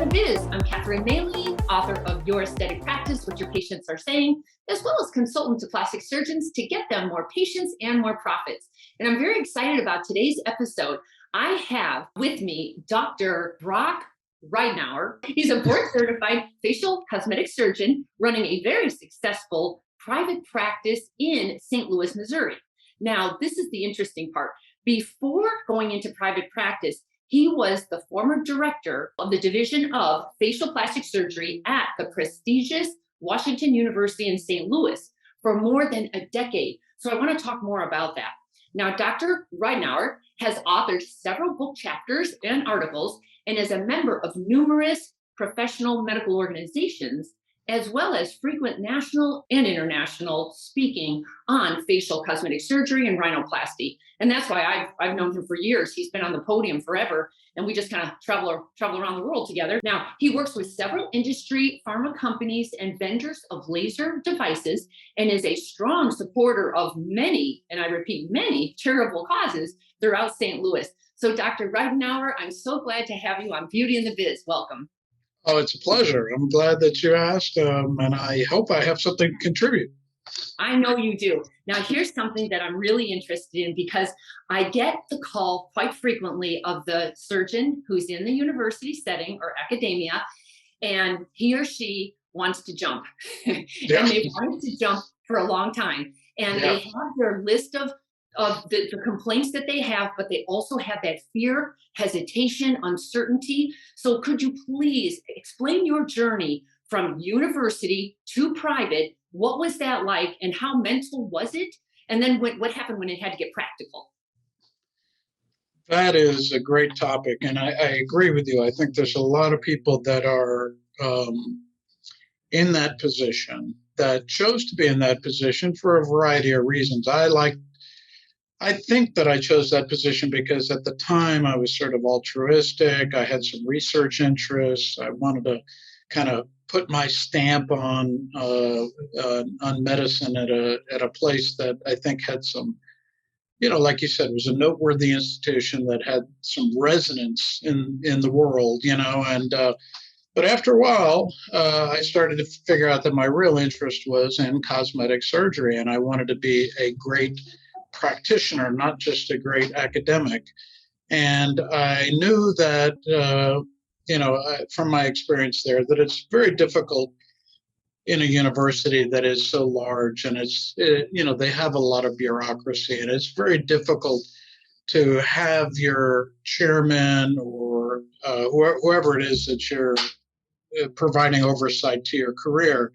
Biz. I'm Catherine Maley, author of Your Aesthetic Practice, What Your Patients Are Saying, as well as consultant to plastic surgeons to get them more patients and more profits. And I'm very excited about today's episode. I have with me Dr. Brock Ridenour. He's a board certified facial cosmetic surgeon running a very successful private practice in St. Louis, Missouri. Now, this is the interesting part. Before going into private practice, he was the former director of the Division of Facial Plastic Surgery at the prestigious Washington University in St. Louis for more than a decade. So I want to talk more about that. Now, Dr. Ridenour has authored several book chapters and articles and is a member of numerous professional medical organizations, as well as frequent national and international speaking on facial cosmetic surgery and rhinoplasty. And that's why I've known him for years. He's been on the podium forever, and we just kind of travel around the world together. Now, he works with several industry, pharma companies, and vendors of laser devices, and is a strong supporter of many, and I repeat, many charitable causes throughout St. Louis. So Dr. Ridenour, I'm so glad to have you on Beauty and the Biz. Welcome. Oh, it's a pleasure. I'm glad that you asked, and I hope I have something to contribute. I know you do. Now, here's something that I'm really interested in because I get the call quite frequently of the surgeon who's in the university setting or academia, and he or she wants to jump. Yeah. And they've wanted to jump for a long time. And they have their list of the complaints that they have, but they also have that fear, hesitation, uncertainty. So could you please explain your journey from university to private? What was that like, and how mental was it? And then what happened when it had to get practical? That is a great topic, and I agree with you. I think there's a lot of people that are in that position, that chose to be in that position for a variety of reasons. I think that I chose that position because at the time I was sort of altruistic. I had some research interests. I wanted to kind of put my stamp on medicine at a place that I think had some, like you said, was a noteworthy institution that had some resonance in the world, and but after a while, I started to figure out that my real interest was in cosmetic surgery, and I wanted to be a great practitioner, not just a great academic. And I knew that, from my experience there, that it's very difficult in a university that is so large, and they have a lot of bureaucracy, and it's very difficult to have your chairman or whoever it is that you're providing oversight to your career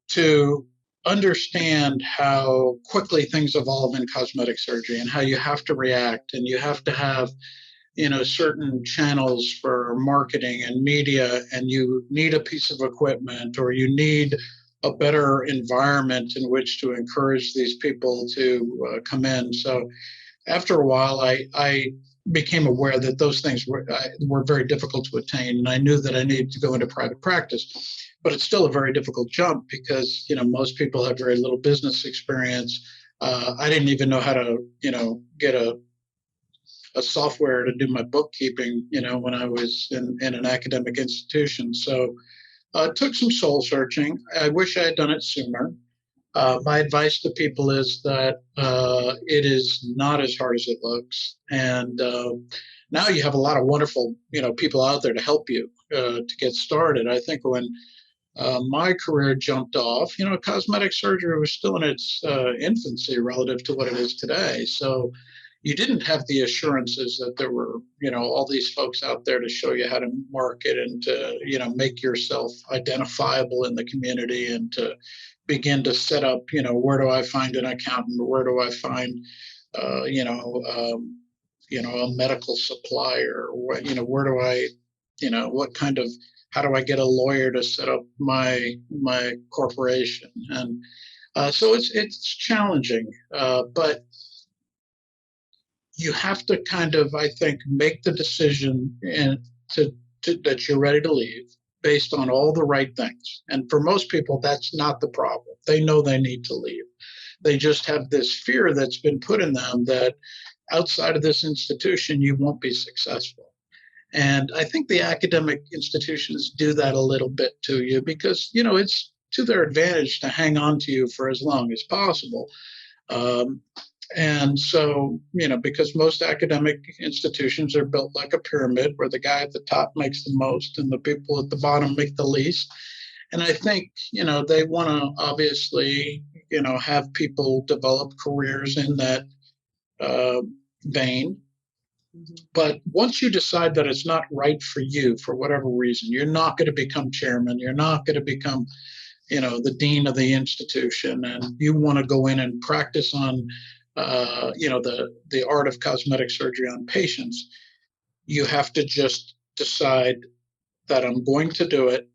to understand how quickly things evolve in cosmetic surgery and how you have to react, and you have to have certain channels for marketing and media, and you need a piece of equipment, or you need a better environment in which to encourage these people to come in. So after a while, I became aware that those things were very difficult to attain, and I knew that I needed to go into private practice. But it's still a very difficult jump because most people have very little business experience. I didn't even know how to get a software to do my bookkeeping when I was in an academic institution. So it took some soul searching. I wish I had done it sooner. My advice to people is that it is not as hard as it looks, and now you have a lot of wonderful people out there to help you to get started. I think when my career jumped off, cosmetic surgery was still in its infancy relative to what it is today. So you didn't have the assurances that there were, all these folks out there to show you how to market and to, make yourself identifiable in the community and to begin to set up, where do I find an accountant? Where do I find, a medical supplier? Where do I, what kind of, how do I get a lawyer to set up my corporation? And so it's challenging, but you have to kind of, I think, make the decision that you're ready to leave based on all the right things. And for most people, that's not the problem. They know they need to leave. They just have this fear that's been put in them that outside of this institution, you won't be successful. And I think the academic institutions do that a little bit to you because, it's to their advantage to hang on to you for as long as possible. Um, and so, because most academic institutions are built like a pyramid where the guy at the top makes the most and the people at the bottom make the least. And I think, they want to obviously, have people develop careers in that uh, vein. But once you decide that it's not right for you for whatever reason, you're not going to become chairman, you're not going to become, the dean of the institution, and you want to go in and practice on, the art of cosmetic surgery on patients, you have to just decide that I'm going to do it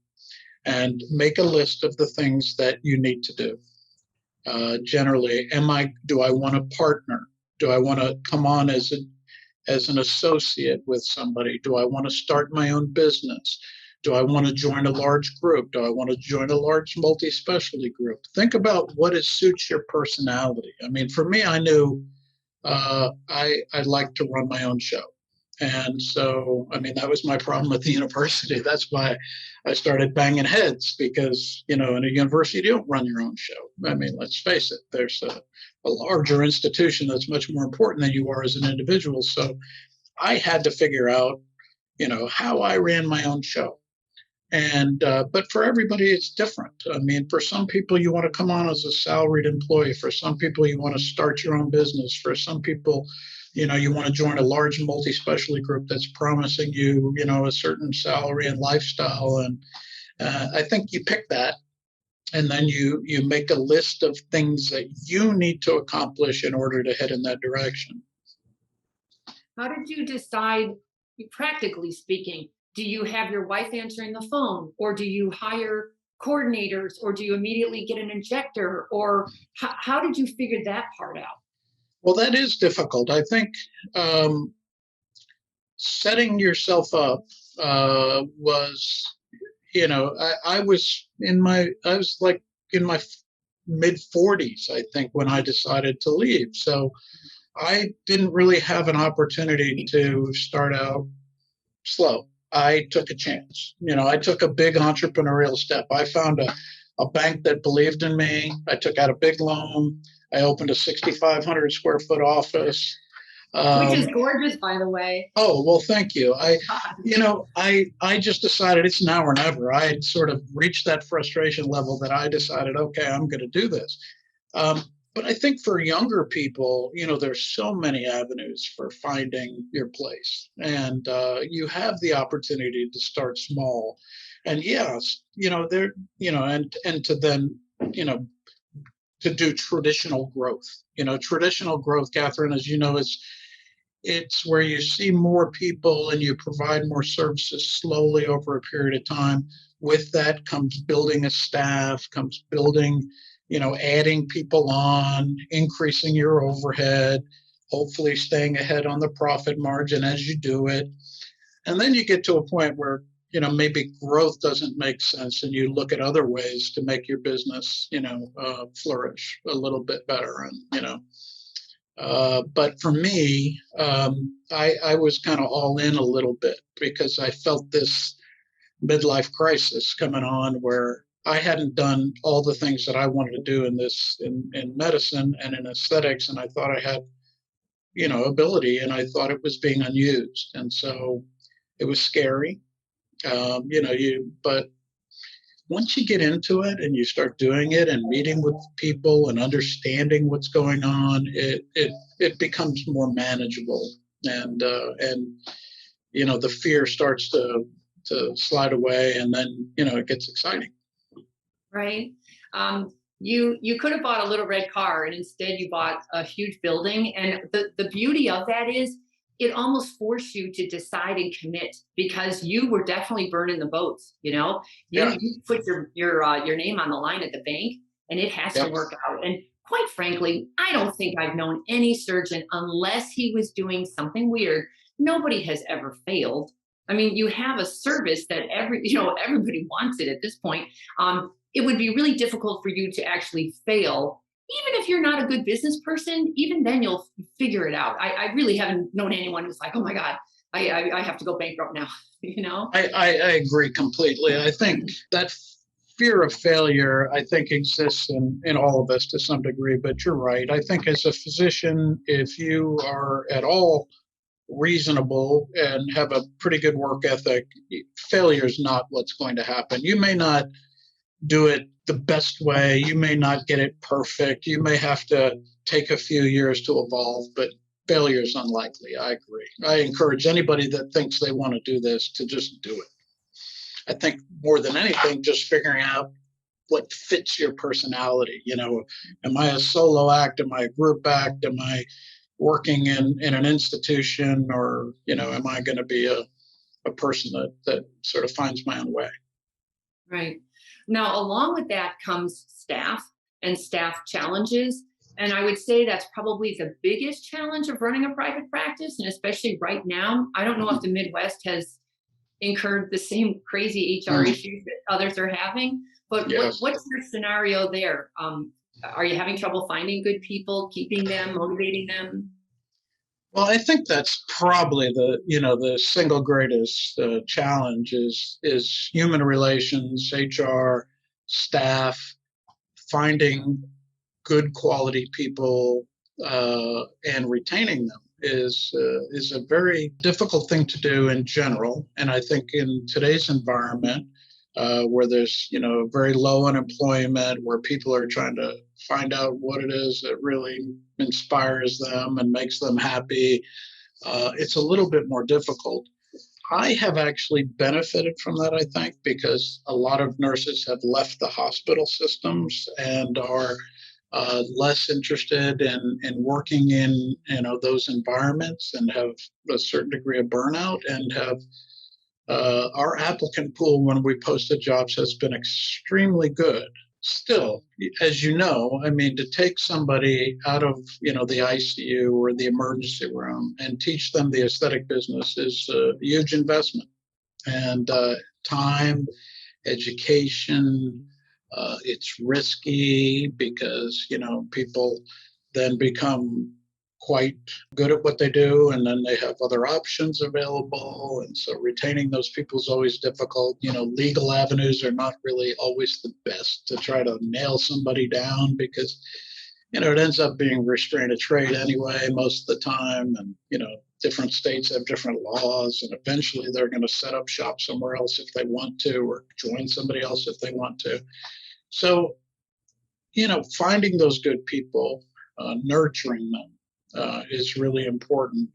and make a list of the things that you need to do. Generally, do I want to partner? Do I want to come on as an associate with somebody? Do I want to start my own business? Do I want to join a large group? Do I want to join a large multi-specialty group? Think about what suits your personality. I mean, for me, I knew I like to run my own show. And so, I mean, that was my problem at the university. That's why I started banging heads because, in a university, you don't run your own show. I mean, let's face it, there's a larger institution that's much more important than you are as an individual. So I had to figure out, how I ran my own show. And but for everybody, it's different. I mean, for some people, you want to come on as a salaried employee. For some people, you want to start your own business. For some people, you want to join a large multi-specialty group that's promising you, a certain salary and lifestyle. And I think you pick that, and then you make a list of things that you need to accomplish in order to head in that direction. How did you decide, practically speaking, do you have your wife answering the phone, or do you hire coordinators, or do you immediately get an injector, or how did you figure that part out? Well, that is difficult. I think um, setting yourself up was, I was like in my mid 40s, I think, when I decided to leave. So I didn't really have an opportunity to start out slow. I took a chance. I took a big entrepreneurial step. I found a bank that believed in me. I took out a big loan. I opened a 6,500 square foot office. Which is gorgeous, by the way. Oh, well, thank you. I just decided it's now or never. I had sort of reached that frustration level that I decided, okay, I'm going to do this. But I think for younger people, there's so many avenues for finding your place, and you have the opportunity to start small, and yes, there, and to then, to do traditional growth. Traditional growth, Catherine, as you know, is it's where you see more people and you provide more services slowly over a period of time. With that comes building a staff, comes building, adding people on, increasing your overhead, hopefully staying ahead on the profit margin as you do it. And then you get to a point where, maybe growth doesn't make sense and you look at other ways to make your business, flourish a little bit better. And, but for me, I was kind of all in a little bit because I felt this midlife crisis coming on where I hadn't done all the things that I wanted to do in medicine and in aesthetics, and I thought I had, ability, and I thought it was being unused, and so it was scary. But once you get into it and you start doing it and meeting with people and understanding what's going on, it becomes more manageable, and the fear starts to slide away, and then it gets exciting. Right. You could have bought a little red car, and instead you bought a huge building. And the beauty of that is it almost forced you to decide and commit, because you were definitely burning the boats. Yeah. You put your name on the line at the bank, and it has to Yep. work out. And quite frankly, I don't think I've known any surgeon, unless he was doing something weird. Nobody has ever failed. I mean, you have a service that everybody wants it at this point. It would be really difficult for you to actually fail. Even if you're not a good business person, even then you'll figure it out. I really haven't known anyone who's like, oh my God, I have to go bankrupt now, I agree completely. I think that fear of failure, I think, exists in all of us to some degree, but you're right. I think as a physician, if you are at all reasonable and have a pretty good work ethic, failure is not what's going to happen. You may not do it the best way. You may not get it perfect. You may have to take a few years to evolve, but failure is unlikely. I agree. I encourage anybody that thinks they want to do this to just do it. I think more than anything, just figuring out what fits your personality. Am I a solo act? Am I a group act? Am I working in an institution, or am I going to be a person that sort of finds my own way? Right. Now, along with that comes staff and staff challenges. And I would say that's probably the biggest challenge of running a private practice. And especially right now, I don't know if the Midwest has incurred the same crazy HR issues that others are having. But Yes. what's your scenario there? Are you having trouble finding good people, keeping them, motivating them? Well, I think that's probably the single greatest challenge is human relations, HR, staff, finding good quality people and retaining them is a very difficult thing to do in general. And I think in today's environment, where there's very low unemployment, where people are trying to find out what it is that really inspires them and makes them happy, it's a little bit more difficult. I have actually benefited from that, I think, because a lot of nurses have left the hospital systems and are less interested in working in those environments, and have a certain degree of burnout, and have our applicant pool when we posted jobs has been extremely good. Still, as you know, I mean, to take somebody out of the ICU or the emergency room and teach them the aesthetic business is a huge investment, and time, education. It's risky because people then become quite good at what they do, and then they have other options available, and so retaining those people is always difficult. Legal avenues are not really always the best to try to nail somebody down, because it ends up being restraint of trade anyway most of the time, and different states have different laws, and eventually they're going to set up shop somewhere else if they want to, or join somebody else if they want to. So finding those good people, nurturing them, is really important.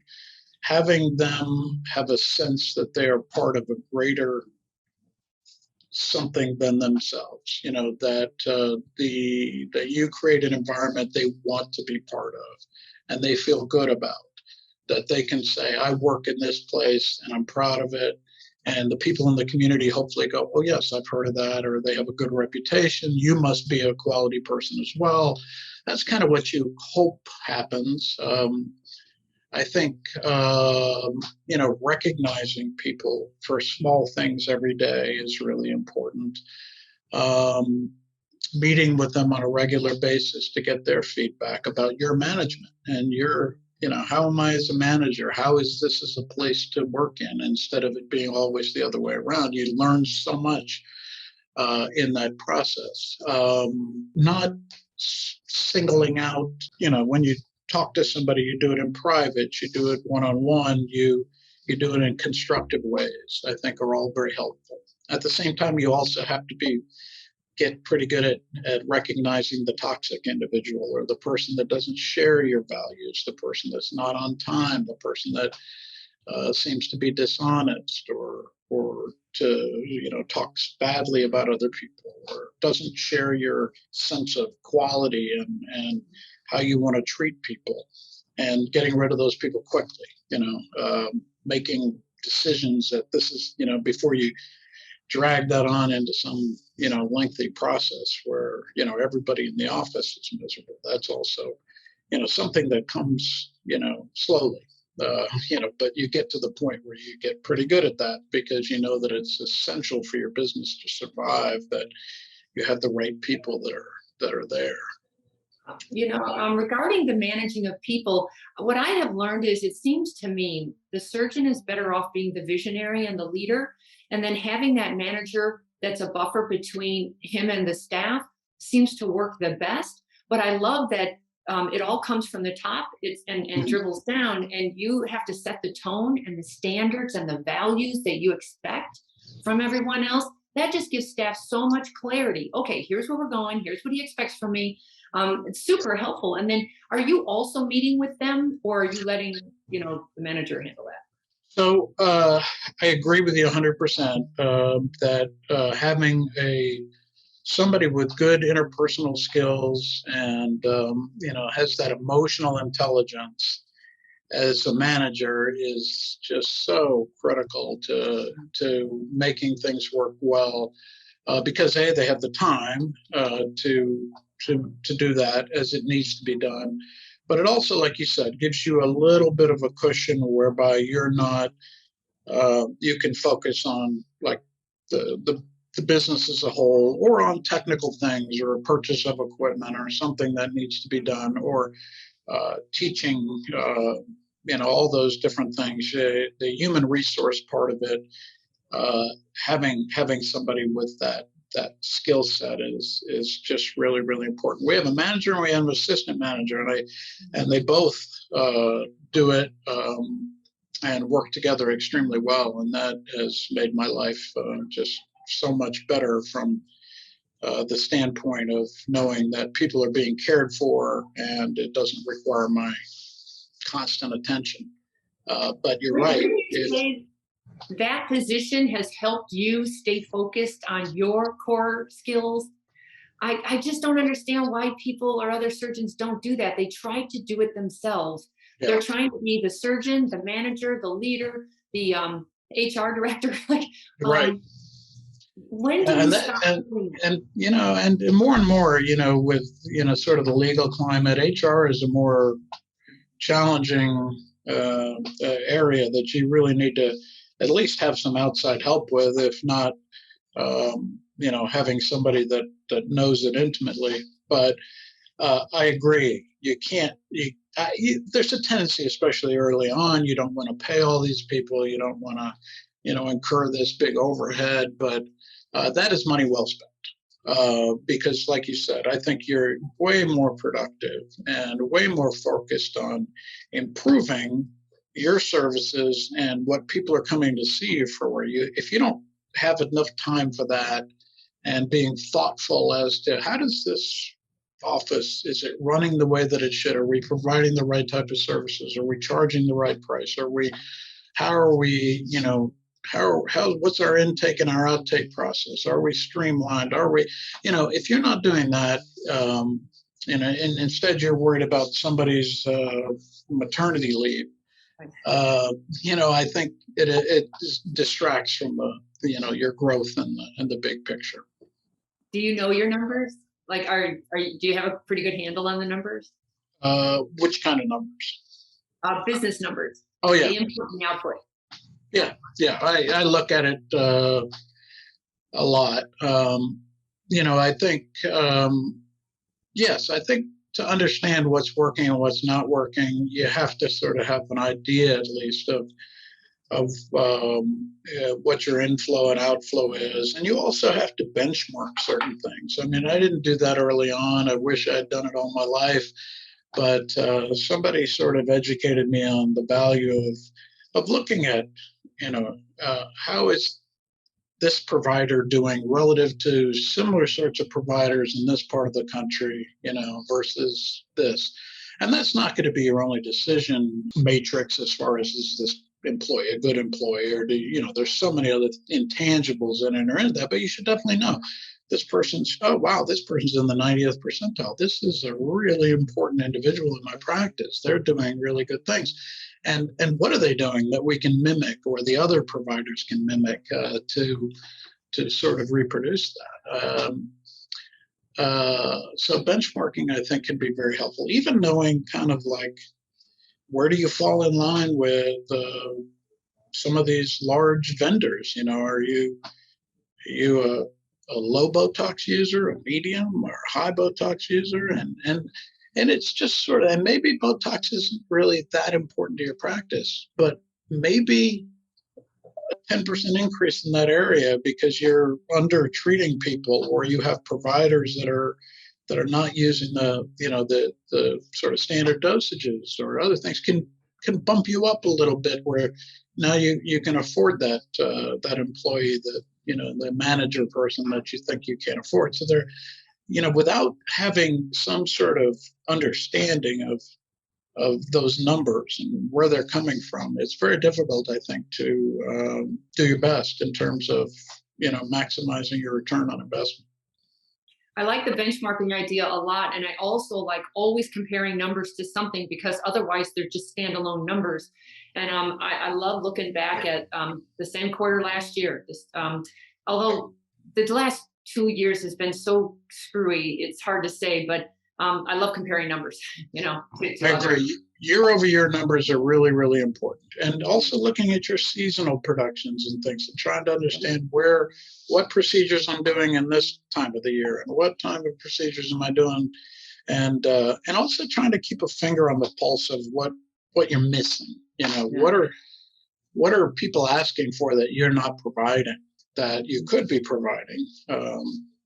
Having them have a sense that they are part of a greater something than themselves, that you create an environment they want to be part of and they feel good about, that they can say, I work in this place and I'm proud of it. And the people in the community hopefully go, oh, yes, I've heard of that, or they have a good reputation. You must be a quality person as well. That's kind of what you hope happens. I think, recognizing people for small things every day is really important. Meeting with them on a regular basis to get their feedback about your management and how am I as a manager? How is this as a place to work in, instead of it being always the other way around? You learn so much in that process. Not singling out, when you talk to somebody, you do it in private, you do it one-on-one, you do it in constructive ways, I think are all very helpful. At the same time, you also have to get pretty good at recognizing the toxic individual, or the person that doesn't share your values, the person that's not on time, the person that seems to be dishonest, or talks badly about other people, or doesn't share your sense of quality and how you want to treat people, and getting rid of those people quickly. Making decisions that this is before you drag that on into some lengthy process where everybody in the office is miserable. That's also something that comes slowly. But you get to the point where you get pretty good at that, because you know that it's essential for your business to survive, that you have the right people that are there. Regarding the managing of people, what I have learned is it seems to me the surgeon is better off being the visionary and the leader, and then having that manager that's a buffer between him and the staff seems to work the best. But I love that it all comes from the top and dribbles down, and you have to set the tone and the standards and the values that you expect from everyone else. That just gives staff so much clarity. Okay, here's where we're going. Here's what he expects from me. It's super helpful. And then are you also meeting with them, or are you letting, the manager handle that? So I agree with you 100% that having somebody with good interpersonal skills and has that emotional intelligence as a manager is just so critical to making things work well, because they have the time to do that as it needs to be done. But it also, like you said, gives you a little bit of a cushion whereby you're not, you can focus on like the business as a whole, or on technical things, or a purchase of equipment, or something that needs to be done, or teaching, all those different things. The human resource part of it, having somebody with that skill set is just really, really important. We have a manager and we have an assistant manager, and they both do it and work together extremely well, and that has made my life just so much better from the standpoint of knowing that people are being cared for and it doesn't require my constant attention. But you're right. That position has helped you stay focused on your core skills. I just don't understand why people or other surgeons don't do that. They try to do it themselves. Yeah. They're trying to be the surgeon, the manager, the leader, the HR director. Right. When do we stop doing that? And more and more, with sort of the legal climate, HR is a more challenging area that you really need to at least have some outside help with, if not, having somebody that knows it intimately. But I agree. You can't. There's a tendency, especially early on, you don't want to pay all these people. You don't want to, incur this big overhead. But that is money well spent. Because, like you said, I think you're way more productive and way more focused on improving your services and what people are coming to see you for. If you don't have enough time for that and being thoughtful as to how does this office, is it running the way that it should? Are we providing the right type of services? Are we charging the right price? How are we, what's our intake and our outtake process? Are we streamlined? Are we, if you're not doing that, and instead you're worried about somebody's maternity leave, I think it distracts from your growth and the big picture. Do you know your numbers? Do you have a pretty good handle on the numbers? Which kind of numbers? Business numbers. Oh yeah. The input and output. Yeah. I look at it a lot. I think yes, I think to understand what's working and what's not working, you have to sort of have an idea at least of what your inflow and outflow is. And you also have to benchmark certain things. I mean, I didn't do that early on. I wish I had done it all my life, but somebody sort of educated me on the value of looking at, how is this provider doing relative to similar sorts of providers in this part of the country, versus this. And that's not going to be your only decision matrix as far as is this employee a good employee, or there's so many other intangibles that enter into that, but you should definitely know this person's in the 90th percentile. This is a really important individual in my practice. They're doing really good things. And what are they doing that we can mimic, or the other providers can mimic, to sort of reproduce that? So benchmarking, I think, can be very helpful. Even knowing kind of like, where do you fall in line with some of these large vendors? Are you a low Botox user, a medium, or a high Botox user? And And it's just sort of, and maybe Botox isn't really that important to your practice, but maybe a 10% increase in that area because you're under treating people, or you have providers that are not using the sort of standard dosages or other things, can bump you up a little bit, where now you can afford that employee, that the manager person that you think you can't afford. So they're, without having some sort of understanding of those numbers and where they're coming from, it's very difficult, I think, to do your best in terms of maximizing your return on investment. I like the benchmarking idea a lot. And I also like always comparing numbers to something, because otherwise they're just standalone numbers. And I love looking back at the same quarter last year. Although the last 2 years has been so screwy, it's hard to say, but I love comparing numbers, to I other. agree. Year over year numbers are really, really important. And also looking at your seasonal productions and things, and trying to understand what procedures I'm doing in this time of the year, and what time of procedures am I doing, and also trying to keep a finger on the pulse of what you're missing. Yeah. What are people asking for that you're not providing, that you could be providing,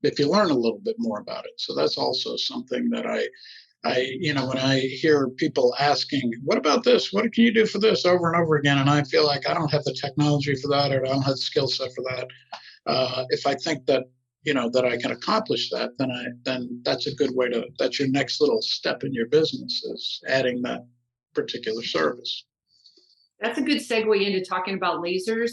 if you learn a little bit more about it. So that's also something that I when I hear people asking, what about this? What can you do for this, over and over again? And I feel like I don't have the technology for that, or I don't have the skill set for that. If I think that, that I can accomplish that, then that's a good way that's your next little step in your business, is adding that particular service. That's a good segue into talking about lasers.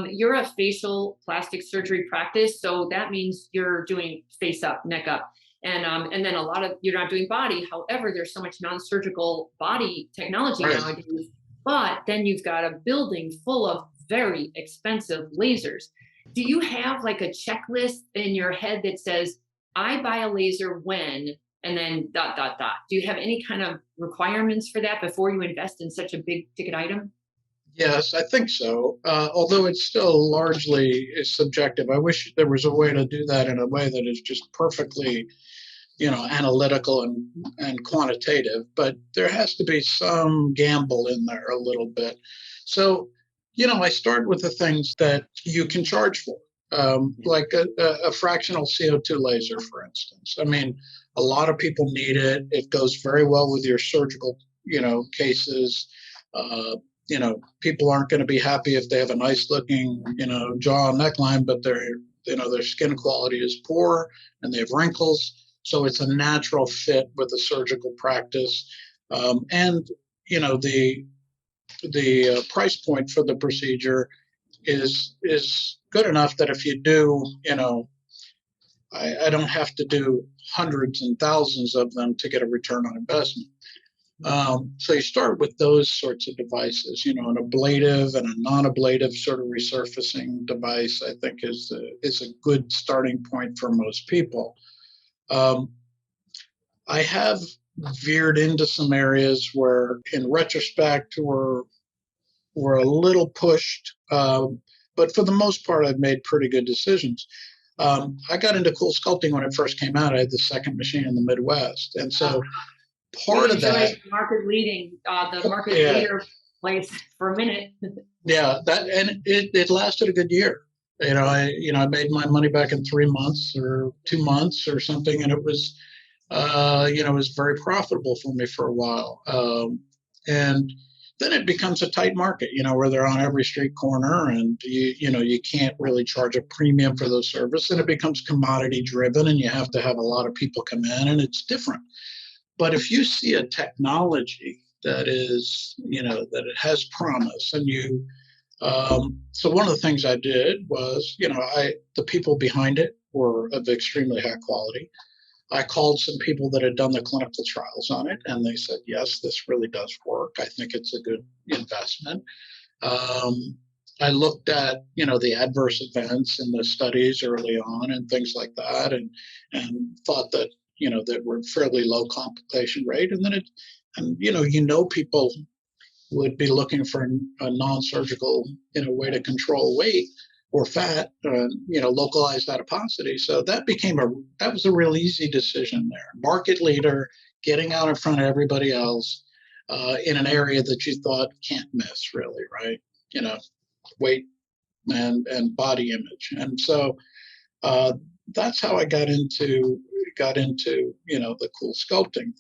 You're a facial plastic surgery practice, so that means you're doing face up, neck up, and then you're not doing body. However, there's so much non-surgical body technology Right. nowadays. But then you've got a building full of very expensive lasers. Do you have like a checklist in your head that says, "I buy a laser when," and then dot dot dot? Do you have any kind of requirements for that before you invest in such a big ticket item? Yes, I think so. Although it's still largely subjective. I wish there was a way to do that in a way that is just perfectly, analytical and quantitative. But there has to be some gamble in there a little bit. So, I start with the things that you can charge for, like a fractional CO2 laser, for instance. I mean, a lot of people need it. It goes very well with your surgical, cases. People aren't going to be happy if they have a nice looking, jaw and neckline, but their skin quality is poor and they have wrinkles. So it's a natural fit with the surgical practice. And, the price point for the procedure is good enough that if you do, I don't have to do hundreds and thousands of them to get a return on investment. So you start with those sorts of devices, an ablative and a non-ablative sort of resurfacing device, I think is a good starting point for most people. I have veered into some areas where, in retrospect, were a little pushed, but for the most part, I've made pretty good decisions. I got into cool sculpting when it first came out. I had the second machine in the Midwest, and so part of that, the market leader place for a minute. Yeah, and it lasted a good year. I made my money back in 3 months or 2 months or something, and it was, it was very profitable for me for a while. And then it becomes a tight market, where they're on every street corner, and you can't really charge a premium for those services, and it becomes commodity driven, and you have to have a lot of people come in, and it's different. But if you see a technology that is, that it has promise, and so one of the things I did was, the people behind it were of extremely high quality. I called some people that had done the clinical trials on it, and they said, yes, this really does work. I think it's a good investment. I looked at, the adverse events in the studies early on and things like that, and thought that, that were fairly low complication rate. And then people would be looking for a non-surgical, way to control weight or fat, localized adiposity. So that was a real easy decision there. Market leader, getting out in front of everybody else in an area that you thought can't miss, really, right? Weight and body image. And so that's how I got into the cool sculpting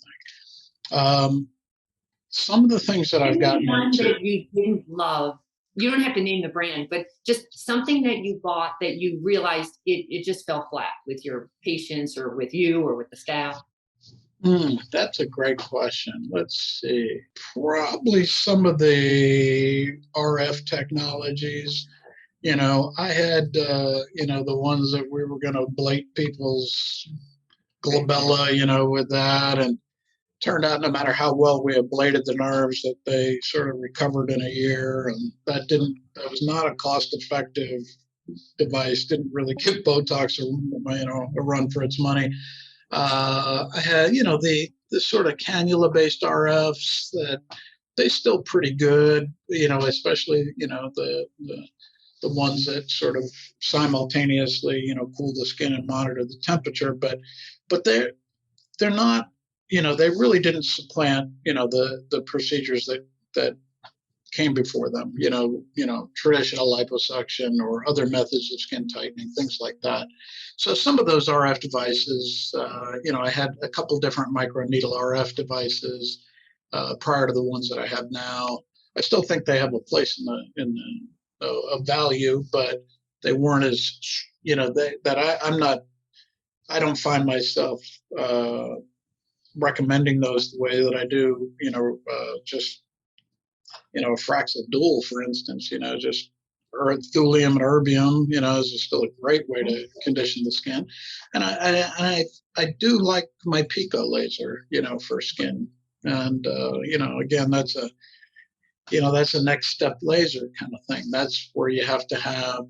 thing. Some of the things that I've gotten into. That you didn't love. You don't have to name the brand, but just something that you bought that you realized it just fell flat with your patients or with you or with the staff. That's a great question. Let's see. Probably some of the RF technologies. I had, the ones that we were going to ablate people's glabella, with that. And turned out no matter how well we ablated the nerves that they sort of recovered in a year. And that was not a cost effective device, didn't really give Botox a run for its money. I had, the sort of cannula-based RFs that they still pretty good, especially, the ones that sort of simultaneously, cool the skin and monitor the temperature, but they're not, they really didn't supplant, the procedures that came before them, traditional liposuction or other methods of skin tightening, things like that. So some of those RF devices, I had a couple different microneedle RF devices prior to the ones that I have now. I still think they have a place in a value, but they weren't as, I don't find myself recommending those the way that I do, just a Fraxel dual, for instance, just thulium and erbium, is still a great way to condition the skin. And I do like my Pico laser, for skin. And, again, that's a next step laser kind of thing. That's where you have to have,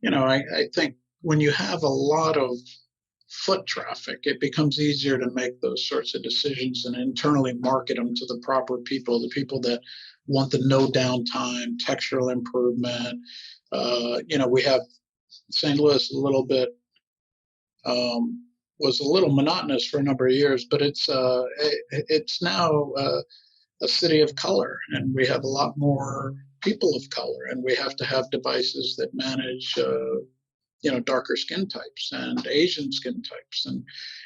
I think when you have a lot of foot traffic, it becomes easier to make those sorts of decisions and internally market them to the proper people, the people that want the no downtime, textural improvement. We have St. Louis a little bit, was a little monotonous for a number of years, but it's now a city of color, and we have a lot more people of color, and we have to have devices that manage darker skin types and Asian skin types,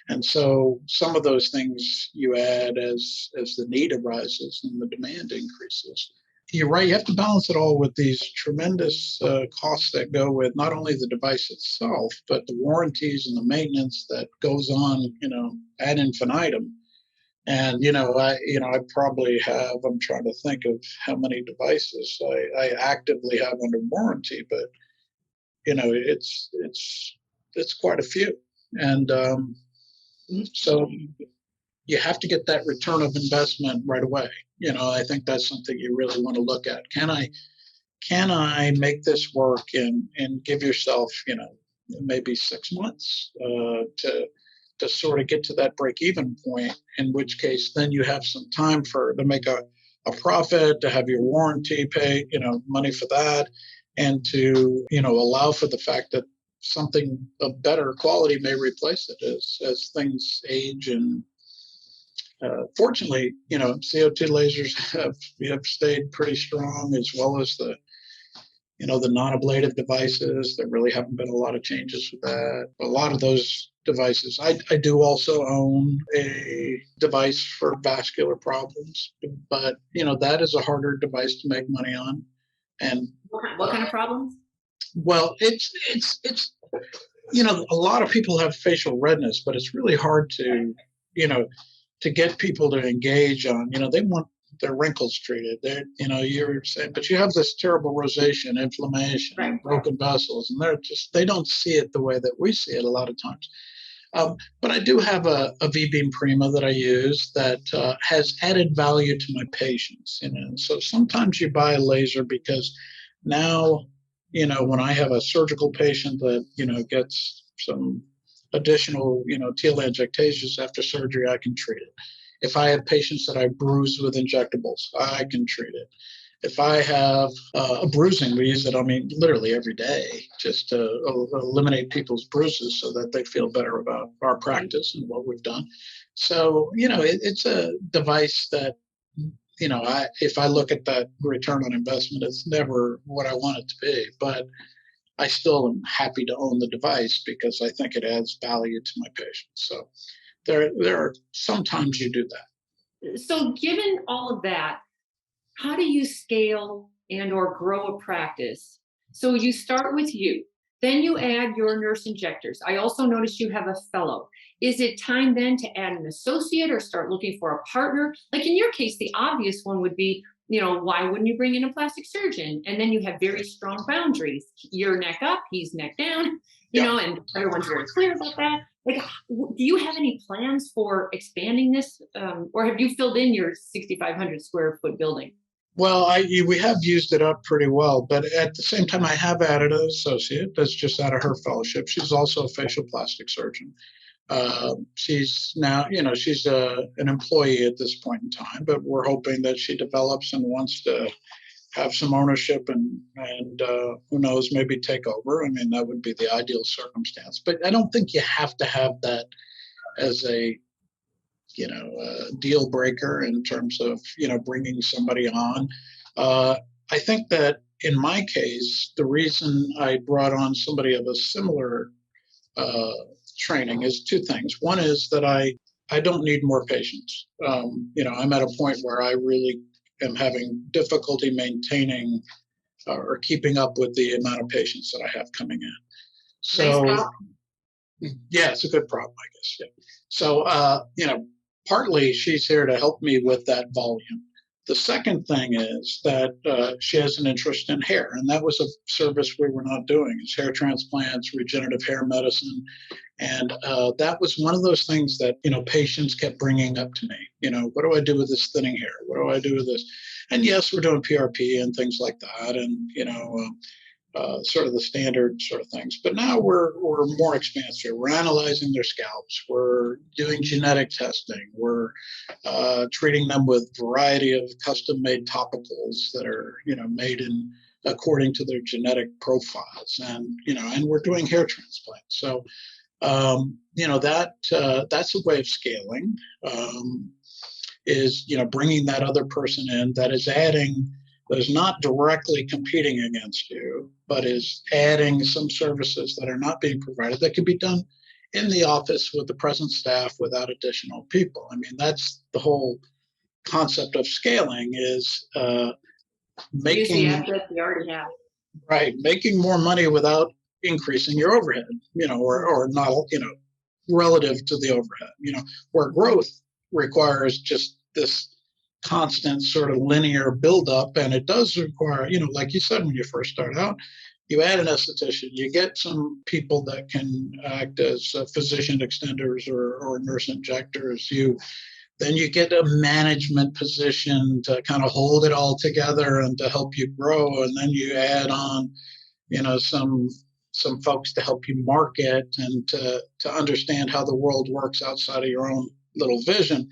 and so some of those things you add as the need arises and the demand increases. You're right. You have to balance it all with these tremendous costs that go with not only the device itself, but the warranties and the maintenance that goes on, ad infinitum. And I probably have. I'm trying to think of how many devices I actively have under warranty, but it's quite a few, and so you have to get that return of investment right away. I think that's something you really want to look at. Can I make this work and give yourself, maybe 6 months to sort of get to that break-even point, in which case then you have some time to make a profit, to have your warranty pay, money for that, and to, allow for the fact that something of better quality may replace it as things age. And fortunately, CO2 lasers have stayed pretty strong, as well as the non-ablative devices. There really haven't been a lot of changes with that. A lot of those devices. I do also own a device for vascular problems, but that is a harder device to make money on. And what kind of problems? Well, it's a lot of people have facial redness, but it's really hard to get people to engage on. They want their wrinkles treated. You're saying, but you have this terrible rosacea, inflammation, right, and broken vessels, and they don't see it the way that we see it a lot of times. But I do have a V-beam Prima that I use that has added value to my patients. So sometimes you buy a laser because now, when I have a surgical patient that, gets some additional, telangiectasias after surgery, I can treat it. If I have patients that I bruise with injectables, I can treat it. If I have a bruising, we use it, literally every day, just to eliminate people's bruises so that they feel better about our practice and what we've done. So, it's a device that, if I look at that return on investment, it's never what I want it to be. But I still am happy to own the device because I think it adds value to my patients. So there are sometimes you do that. So, given all of that, how do you scale and or grow a practice? So you start with you, then you add your nurse injectors. I also noticed you have a fellow. Is it time then to add an associate or start looking for a partner? Like in your case, the obvious one would be, why wouldn't you bring in a plastic surgeon? And then you have very strong boundaries. You're neck up, he's neck down, Yeah. and everyone's very clear about that. Like, do you have any plans for expanding this, or have you filled in your 6,500 square foot building? Well, we have used it up pretty well, but at the same time, I have added an associate that's just out of her fellowship. She's also a facial plastic surgeon. She's now, she's an employee at this point in time, but we're hoping that she develops and wants to have some ownership and who knows, maybe take over. I mean, that would be the ideal circumstance. But I don't think you have to have that as a deal breaker in terms of bringing somebody on. I think that in my case, the reason I brought on somebody of a similar uh, training is two things. One is that I don't need more patients. I'm at a point where I really am having difficulty maintaining or keeping up with the amount of patients that I have coming in. Nice So problem. yeah, it's a good problem, I guess. Yeah. So partly she's here to help me with that volume. The second thing is that she has an interest in hair, and that was a service we were not doing. It's hair transplants, regenerative hair medicine, and that was one of those things that patients kept bringing up to me. What do I do with this thinning hair? What do I do with this? And yes, we're doing PRP and things like that, and sort of the standard sort of things. But now we're more expansive. We're analyzing their scalps. We're doing genetic testing. We're treating them with a variety of custom-made topicals that are made in according to their genetic profiles, and we're doing hair transplants. So that's a way of scaling. Is bringing that other person in that is not directly competing against you, but is adding some services that are not being provided that can be done in the office with the present staff without additional people. I mean, that's the whole concept of scaling is Use the making assets we already have. right, making more money without increasing your overhead, or not, relative to the overhead, where growth requires just this constant sort of linear buildup. And it does require, like you said, when you first start out, you add an esthetician, you get some people that can act as physician extenders or nurse injectors. Then you get a management position to kind of hold it all together and to help you grow. And then you add on, some folks to help you market and to understand how the world works outside of your own little vision.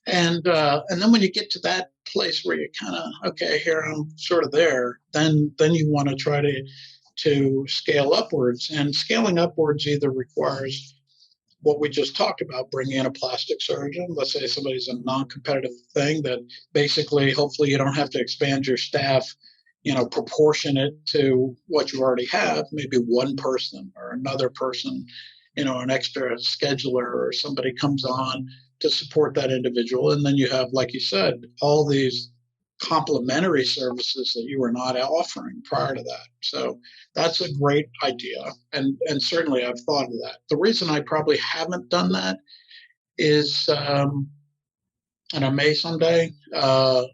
And then when you get to that place where you're kind of okay, here I'm sort of there, then you want to try to scale upwards. And scaling upwards either requires what we just talked about, bringing in a plastic surgeon. Let's say somebody's a non-competitive thing that basically, hopefully, you don't have to expand your staff, proportionate to what you already have. Maybe one person or another person, an extra scheduler or somebody comes on to support that individual. And then you have, like you said, all these complementary services that you were not offering prior to that. So that's a great idea. And certainly I've thought of that. The reason I probably haven't done that is, and I may someday,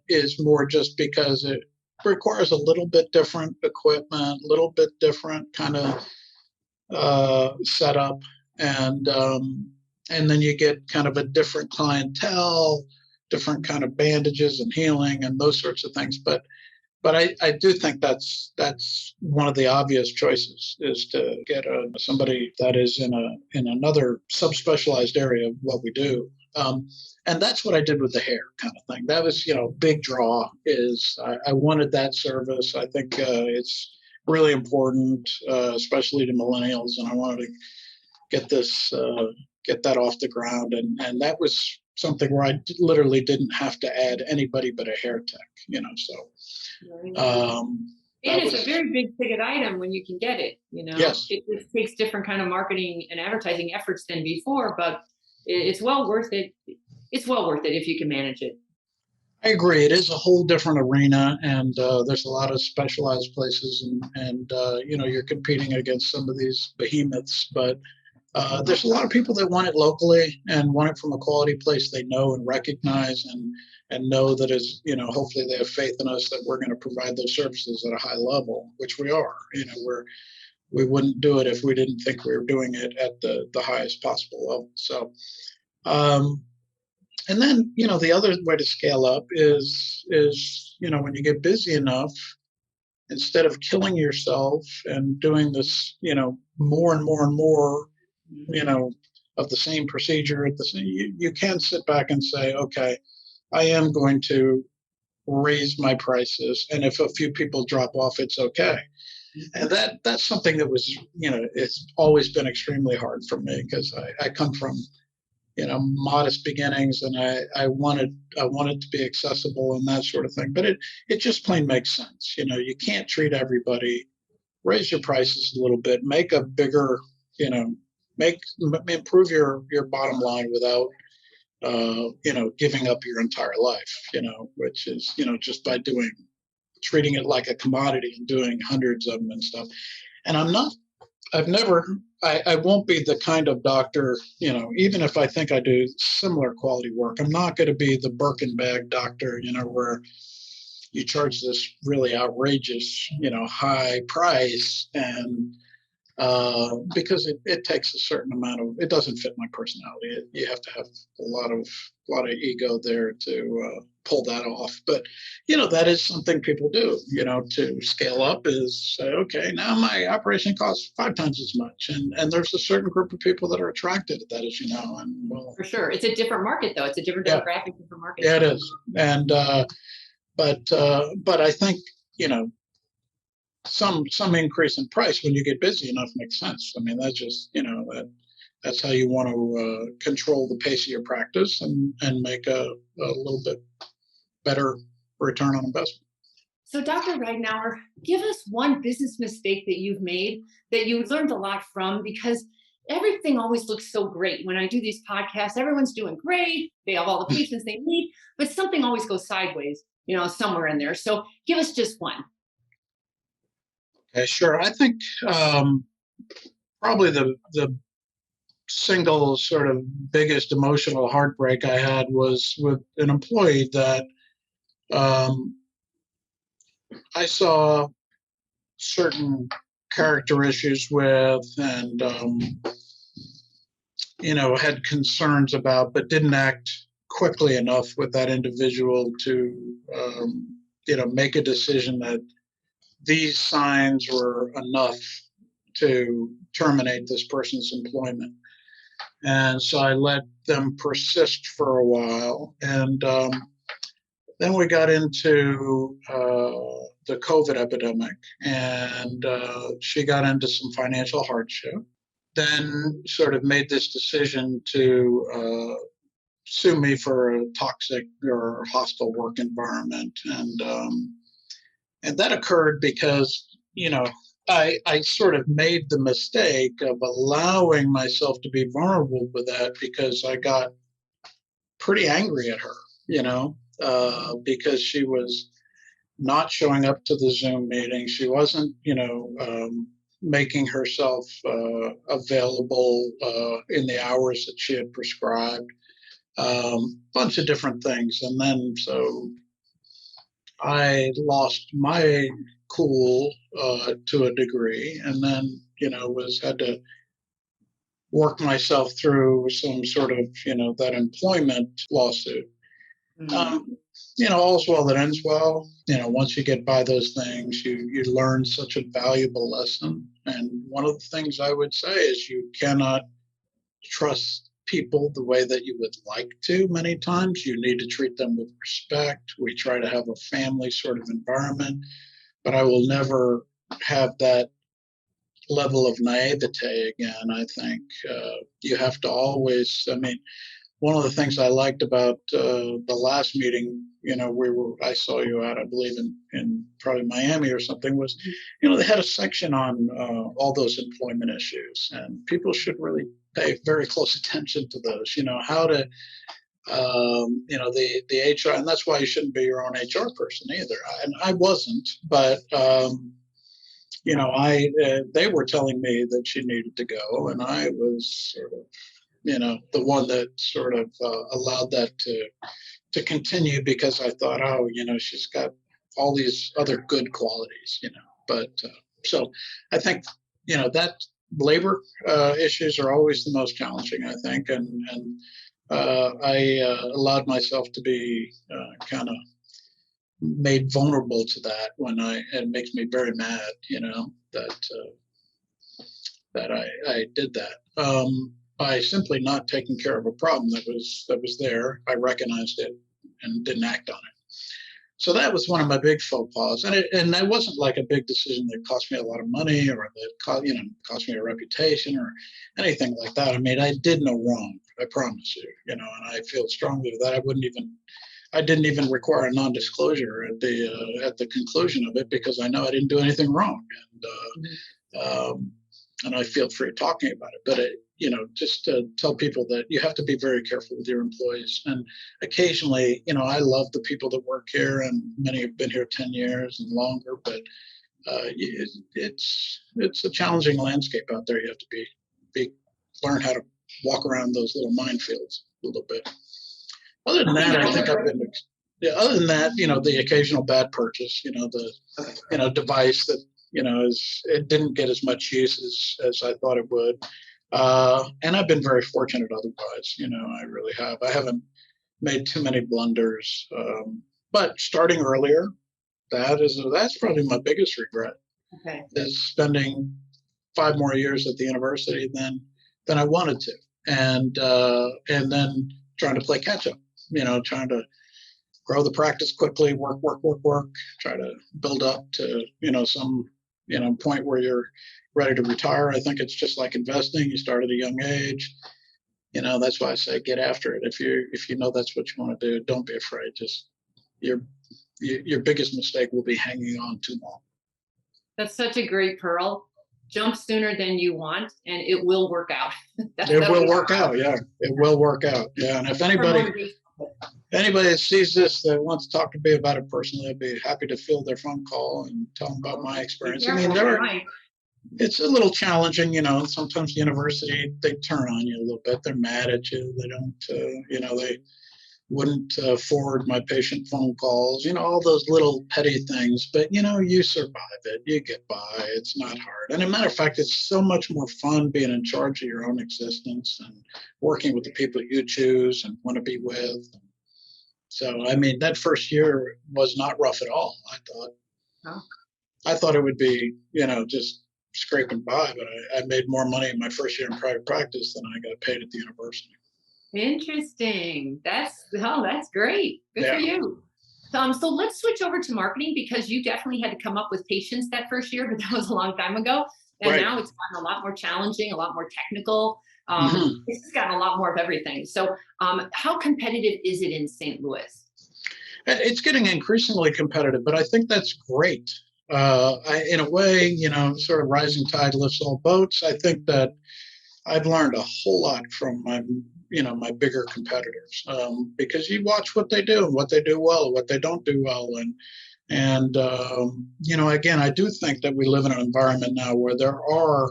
is more just because it requires a little bit different equipment, a little bit different kind of setup. And then you get kind of a different clientele, different kind of bandages and healing and those sorts of things. But I do think that's one of the obvious choices is to get somebody that is in another subspecialized area of what we do. And that's what I did with the hair kind of thing. That was, big draw is I wanted that service. I think it's really important, especially to millennials. And I wanted to get this get that off the ground. And that was something where I literally didn't have to add anybody but a hair tech, so Right. that And it's a was, very big ticket item when you can get it, yes. It just takes different kind of marketing and advertising efforts than before, but it's well worth it. It's well worth it if you can manage it. I agree. It is a whole different arena, and there's a lot of specialized places, and you're competing against some of these behemoths. But there's a lot of people that want it locally and want it from a quality place they know and recognize, and know that is, hopefully they have faith in us that we're going to provide those services at a high level, which we are. We wouldn't do it if we didn't think we were doing it at the highest possible level. So. And then, the other way to scale up is when you get busy enough, instead of killing yourself and doing this, more and more and more, of the same procedure at the same, you can sit back and say, okay, I am going to raise my prices, and if a few people drop off, it's okay. And that's something that was, it's always been extremely hard for me, because I come from modest beginnings, and I wanted to be accessible and that sort of thing. But it just plain makes sense. You can't treat everybody. Raise your prices a little bit, make a bigger, improve your bottom line without giving up your entire life, which is, just by treating it like a commodity and doing hundreds of them and stuff. And I won't be the kind of doctor, even if I think I do similar quality work, I'm not going to be the Birkin bag doctor, where you charge this really outrageous, high price. And because it takes a certain amount of, it doesn't fit my personality. You have to have a lot of ego there to pull that off. But that is something people do. To scale up is say, okay, now my operation costs 5 times as much, and there's a certain group of people that are attracted to that, as you know. And well, For sure, it's a different market though. It's a different demographic, different market. Yeah, it is. And but I think some increase in price when you get busy enough makes sense. I mean, that's just that's how you want to control the pace of your practice and make a little bit better return on investment. So, Dr. Ridenour, give us one business mistake that you've made that you learned a lot from, because everything always looks so great. When I do these podcasts, everyone's doing great. They have all the patients they need, but something always goes sideways, somewhere in there. So give us just one. Okay, sure. I think probably the single sort of biggest emotional heartbreak I had was with an employee that I saw certain character issues with, and had concerns about, but didn't act quickly enough with that individual to make a decision that these signs were enough to terminate this person's employment. And so I let them persist for a while, and then we got into the COVID epidemic, and she got into some financial hardship. Then sort of made this decision to sue me for a toxic or hostile work environment, and that occurred because I sort of made the mistake of allowing myself to be vulnerable with that, because I got pretty angry at her, because she was not showing up to the Zoom meeting. She wasn't, making herself available in the hours that she had prescribed. Bunch of different things. And then so I lost my cool to a degree, and then had to work myself through some sort of that employment lawsuit. All's well that ends well. Once you get by those things, you learn such a valuable lesson. And one of the things I would say is you cannot trust people the way that you would like to. Many times you need to treat them with respect. We try to have a family sort of environment, but I will never have that level of naivete again. I think you have to always, I mean, one of the things I liked about the last meeting, I saw you at, I believe in probably Miami or something, was, they had a section on all those employment issues, and people should really pay very close attention to those. How to, the HR, and that's why you shouldn't be your own HR person either. And I wasn't, but they were telling me that she needed to go, and I was sort of, the one that sort of allowed that to continue, because I thought, oh, she's got all these other good qualities, But so I think, that labor issues are always the most challenging, I think, and I allowed myself to be kind of made vulnerable to that it makes me very mad, that I did that. By simply not taking care of a problem that was there. I recognized it and didn't act on it. So that was one of my big faux pas, and that wasn't like a big decision that cost me a lot of money, or that cost me a reputation or anything like that. I mean, I did no wrong, I promise you, and I feel strongly that I didn't even require a non-disclosure at the conclusion of it, because I know I didn't do anything wrong, and I feel free talking about it. But just to tell people that you have to be very careful with your employees. And occasionally, I love the people that work here, and many have been here 10 years and longer. But it's a challenging landscape out there. You have to learn how to walk around those little minefields a little bit. Other than that, I think I've been. Yeah, other than that, the occasional bad purchase, the device that it didn't get as much use as I thought it would. And I've been very fortunate otherwise. I really have. I haven't made too many blunders. But starting earlier, that's probably my biggest regret. Okay. Is spending 5 more years at the university than I wanted to, and then trying to play catch up. Trying to grow the practice quickly, work, try to build up to some point where you're ready to retire. I think it's just like investing. You start at a young age. That's why I say get after it. If you know that's what you want to do, don't be afraid. Just your biggest mistake will be hanging on too long. That's such a great pearl. Jump sooner than you want, and it will work out. It will work out. Yeah, it will work out. Yeah, and if anybody that sees this that wants to talk to me about it personally, I'd be happy to field their phone call and tell them about my experience. I mean, it's a little challenging, sometimes the university, they turn on you a little bit. They're mad at you. They don't, they wouldn't forward my patient phone calls, all those little petty things. But, you survive it. You get by. It's not hard. And as a matter of fact, it's so much more fun being in charge of your own existence and working with the people you choose and want to be with. So, I mean, that first year was not rough at all, I thought. Huh? I thought it would be, just scraping by, but I made more money in my first year in private practice than I got paid at the university. Interesting. That's great. Good for you. So let's switch over to marketing, because you definitely had to come up with patients that first year, but that was a long time ago. And now it's gotten a lot more challenging, a lot more technical. It's gotten a lot more of everything. So how competitive is it in St. Louis? It's getting increasingly competitive, but I think that's great. In a way, sort of rising tide lifts all boats. I think that I've learned a whole lot from my bigger competitors, because you watch what they do and what they do well, what they don't do well. And again, I do think that we live in an environment now where there are,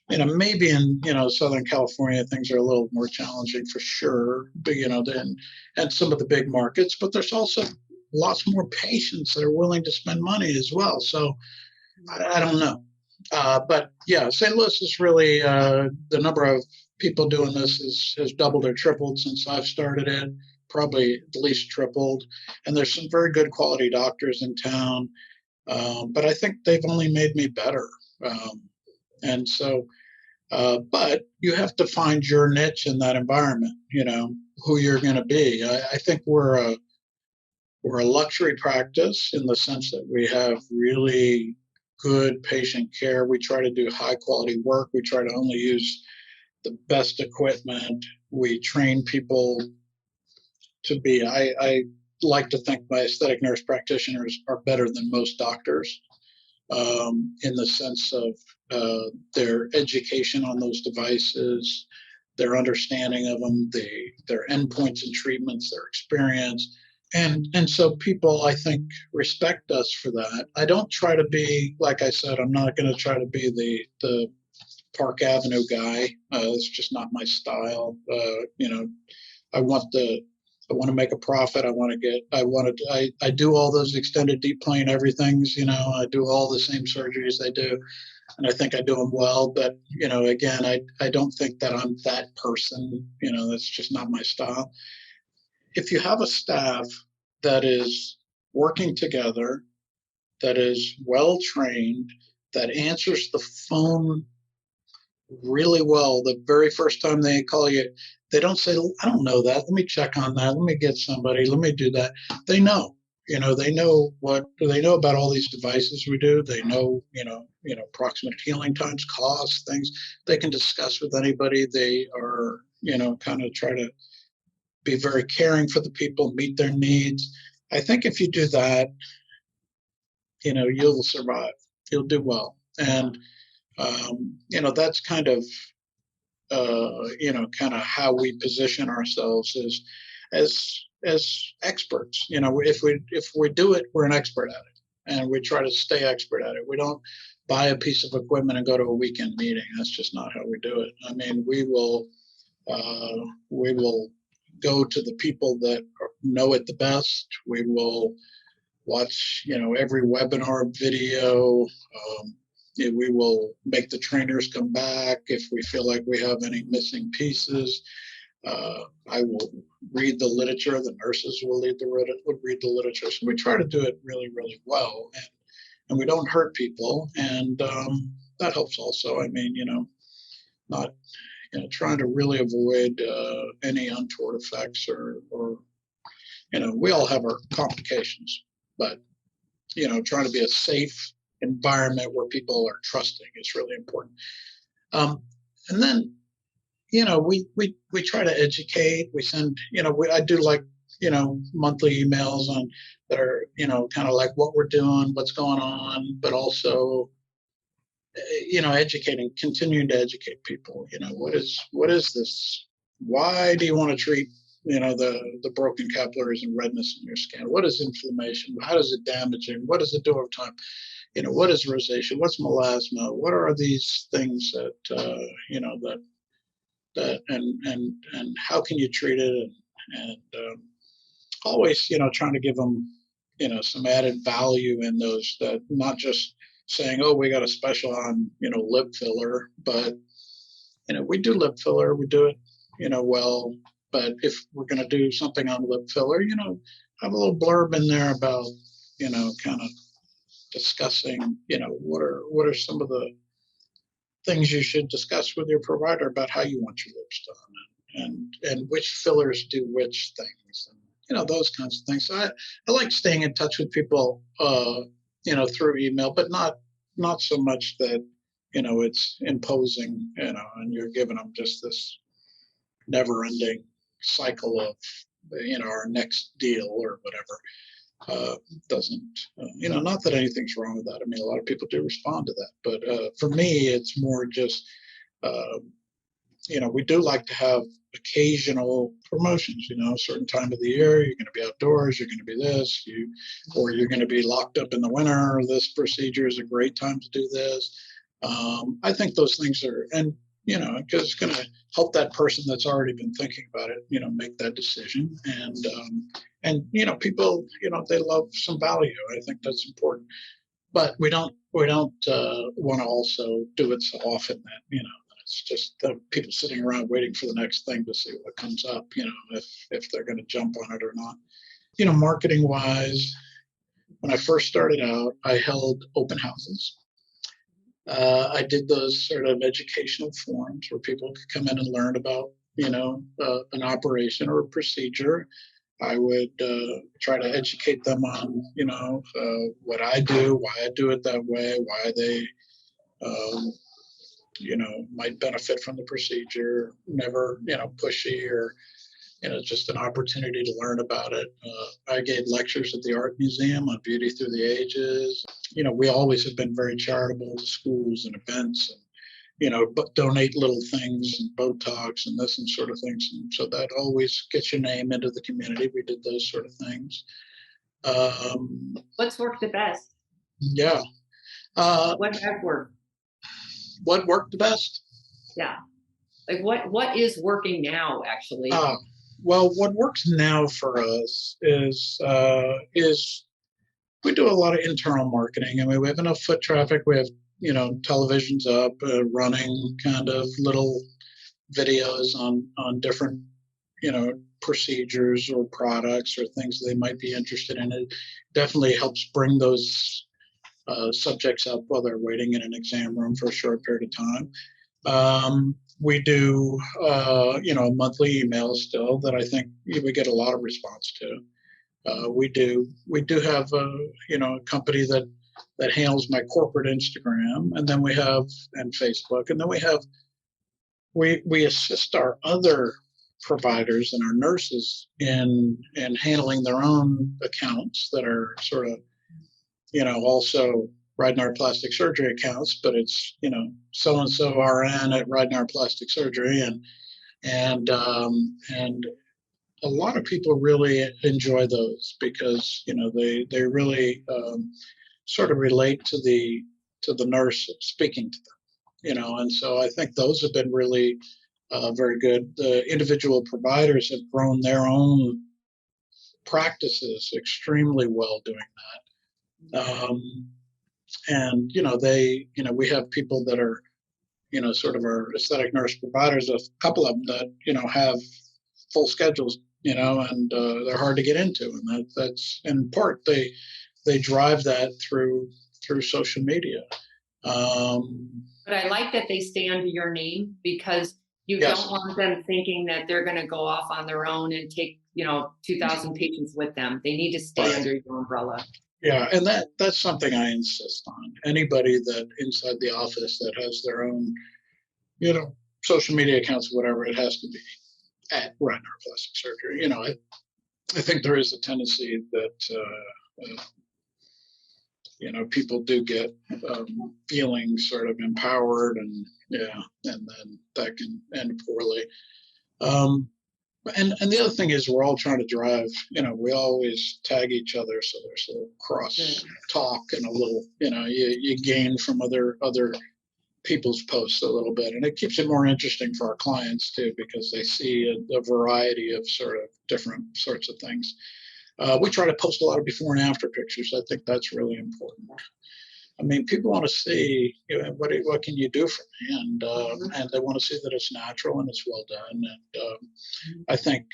maybe in, Southern California, things are a little more challenging for sure, but, and some of the big markets, but there's also lots more patients that are willing to spend money as well. So I don't know. But yeah, St. Louis is really, the number of people doing this has doubled or tripled since I've started it, probably at least tripled. And there's some very good quality doctors in town. But I think they've only made me better. And so, but you have to find your niche in that environment, who you're going to be. I think we're a luxury practice in the sense that we have really good patient care. We try to do high quality work. We try to only use the best equipment. We train people to be, I like to think my aesthetic nurse practitioners are better than most doctors, in the sense of their education on those devices, their understanding of them, their endpoints and treatments, their experience. And so people, I think, respect us for that. I don't try to be, like I said, I'm not going to try to be the Park Avenue guy. It's just not my style. I want the I want to make a profit. I do all those extended deep plane everythings. I do all the same surgeries they do, and I think I do them well. But again, I don't think that I'm that person. That's just not my style. If you have a staff that is working together, that is well trained, that answers the phone really well the very first time they call you, they don't say, I don't know that, let me check on that, let me get somebody, let me do that. They know. They know about all these devices we do. They know, approximate healing times, costs, things they can discuss with anybody. They are, kind of try to be very caring for the people, meet their needs. I think if you do that, you'll survive. You'll do well. And that's kind of how we position ourselves as experts. If we do it, we're an expert at it, and we try to stay expert at it. We don't buy a piece of equipment and go to a weekend meeting. That's just not how we do it. I mean, we will go to the people that know it the best. We will watch, every webinar video. We will make the trainers come back if we feel like we have any missing pieces. I will read the literature. The nurses will read the literature. So we try to do it really, really well, and we don't hurt people, and that helps also. I mean, not trying to really avoid any untoward effects or we all have our complications, but trying to be a safe environment where people are trusting is really important. And then, we try to educate. We send, I do like, monthly emails on that are, kind of like what we're doing, what's going on, but also, continuing to educate people. What is this? Why do you want to treat, the broken capillaries and redness in your skin? What is inflammation? How does it damage it? What does it do over time? What is rosacea? What's melasma? What are these things that and how can you treat it? And always, trying to give them, some added value in those, that not just saying, oh, we got a special on, lip filler, but we do lip filler, we do it, well. But if we're going to do something on lip filler, have a little blurb in there about, kind of discussing, what are some of the things you should discuss with your provider about how you want your lips done, and which fillers do which things, and those kinds of things. So I like staying in touch with people, through email, but not so much that it's imposing, and you're giving them just this never-ending cycle of our next deal or whatever. Doesn't, not that anything's wrong with that. I mean, a lot of people do respond to that, but for me, it's more just, we do like to have occasional promotions. A certain time of the year, you're going to be outdoors, you're going to be this, or you're going to be locked up in the winter. Or this procedure is a great time to do this. I think those things are, and because it's going to help that person that's already been thinking about it, make that decision. And people, they love some value. I think that's important. But we don't want to also do it so often that it's just the people sitting around waiting for the next thing to see what comes up. If they're going to jump on it or not. Marketing wise, when I first started out, I held open houses. I did those sort of educational forums where people could come in and learn about, an operation or a procedure. I would try to educate them on, what I do, why I do it that way, why they, um, might benefit from the procedure. Never, pushy or, just an opportunity to learn about it. I gave lectures at the Art Museum on beauty through the ages. We always have been very charitable to schools and events, and but donate little things and Botox and this and sort of things. And so that always gets your name into the community. We did those sort of things. What's worked the best? Yeah. What has worked? What worked the best? Yeah. Like what is working now actually? Well, what works now for us is we do a lot of internal marketing. I mean, we have enough foot traffic. We have, televisions up, running kind of little videos on different, procedures or products or things they might be interested in. It definitely helps bring those subjects up while they're waiting in an exam room for a short period of time. We do, a monthly email still that I think we get a lot of response to. We do have a company that handles my corporate Instagram, and then we have and Facebook, and then we assist our other providers and our nurses in handling their own accounts that are sort of also Ridenour Plastic Surgery accounts, but it's so and so RN at Ridenour Plastic Surgery, and a lot of people really enjoy those because they really sort of relate to the nurse speaking to them, and so I think those have been really very good. The individual providers have grown their own practices extremely well doing that. And we have people that are sort of our aesthetic nurse providers, a couple of them that have full schedules, and they're hard to get into, and that's in part they drive that through social media. But I like that they stay under your name because you Yes. don't want them thinking that they're going to go off on their own and take 2,000 patients with them. They need to stay Right. under your umbrella. Yeah, and that's something I insist on. Anybody that inside the office that has their own, social media accounts, whatever, it has to be at Ridenour Plastic Surgery. I think there is a tendency that people do get feeling sort of empowered, and and then that can end poorly. And the other thing is we're all trying to drive, we always tag each other, so there's a little cross talk and a little, you gain from other people's posts a little bit, and it keeps it more interesting for our clients too, because they see a variety of sort of different sorts of things. We try to post a lot of before and after pictures. I think that's really important. I mean, people want to see what can you do for me, and they want to see that it's natural and it's well done. And I think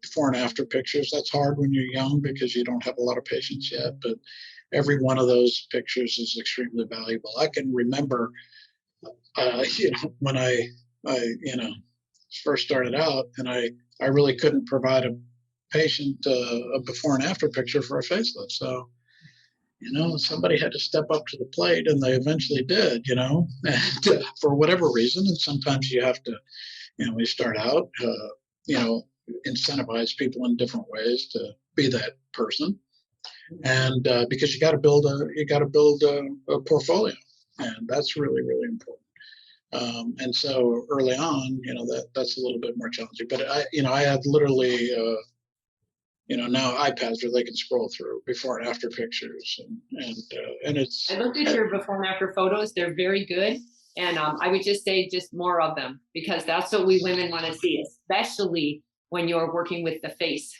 before and after pictures, that's hard when you're young because you don't have a lot of patience yet. But every one of those pictures is extremely valuable. I can remember, when I first started out, and I really couldn't provide a patient a before and after picture for a facelift. So, somebody had to step up to the plate, and they eventually did, and, for whatever reason. And sometimes you have to, we start out, incentivize people in different ways to be that person. And because you got to build a portfolio, and that's really, really important. And so early on, that's a little bit more challenging. But I have literally, now iPads where they can scroll through before and after pictures, and it's. I looked at your before and after photos; they're very good, and I would just say just more of them because that's what we women want to see, especially when you're working with the face.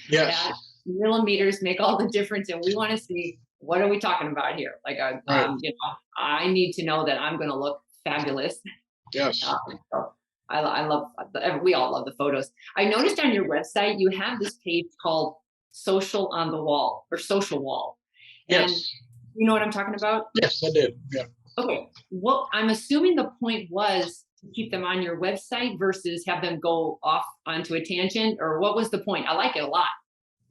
Yes. That millimeters make all the difference, and we want to see what are we talking about here. Like, Right. I need to know that I'm going to look fabulous. Yes. So I love, we all love the photos. I noticed on your website, you have this page called Social on the Wall or Social Wall. And Yes. you know what I'm talking about? Yes, I do. Yeah. Okay. Well, I'm assuming the point was to keep them on your website versus have them go off onto a tangent, or what was the point? I like it a lot.